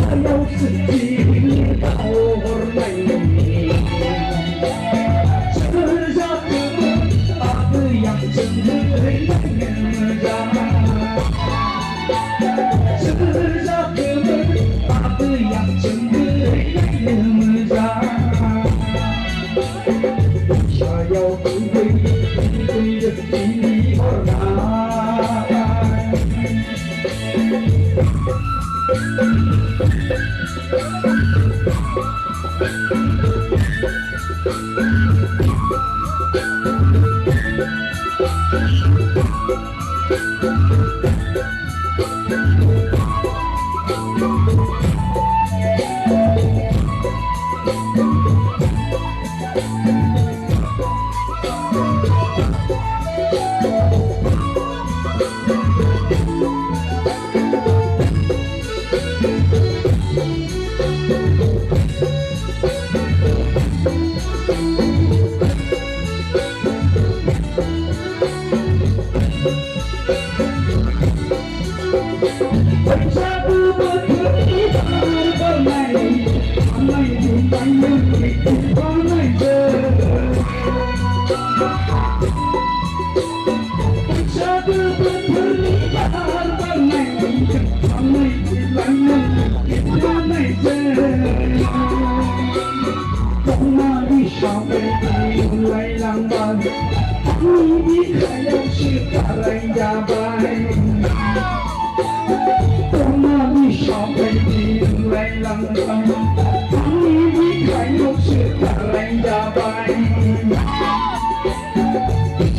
Kalau sedih kau hormati Sejati apa yang sebenarnya Sejati apa yang sebenarnya Saya beri rezeki orang Bersatu berkeliling bermain Ramai bintang mengikut ramai Bersatu berkeliling bermain Ramai bintang mengikut ramai Kemari sampai mulai lambat Ini kaya sekarang jabai Kemari sampai mulai lambat Ini kaya sekarang jabai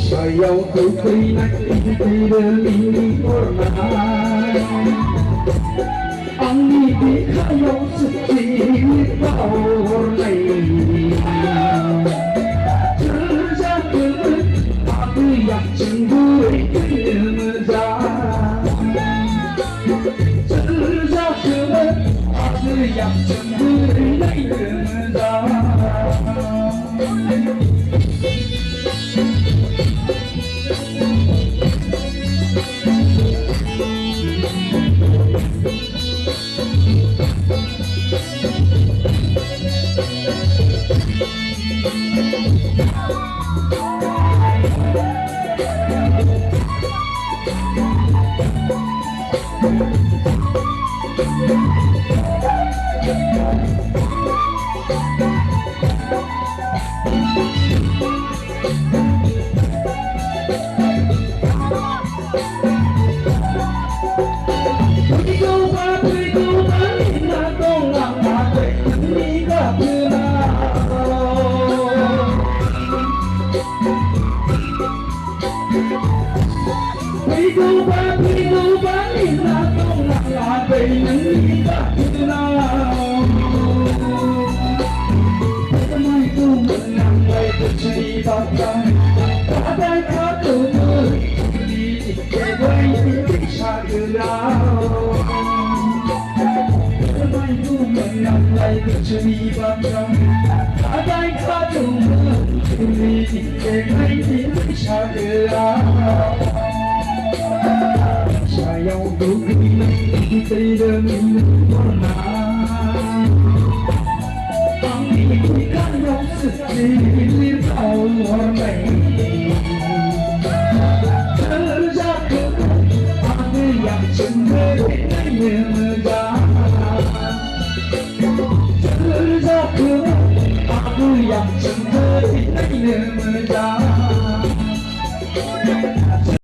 Saya beri nanti diri orang Angin kaya sedih kau hormati Terjaga apa yang cemburu Terjaga apa yang cemburu Kehidupan indah tolong ada yang kita kenal Pertama itu menamai keceritakan Ada kata beri Kebaik bisa gelau Pertama itu menamai keceritakan Ada kata beri Kebaik bisa gelau Saya beri demi warna Angin kaya sedih kau hormati Terjaga apa yang sebenarnya Terjaga apa yang sebenarnya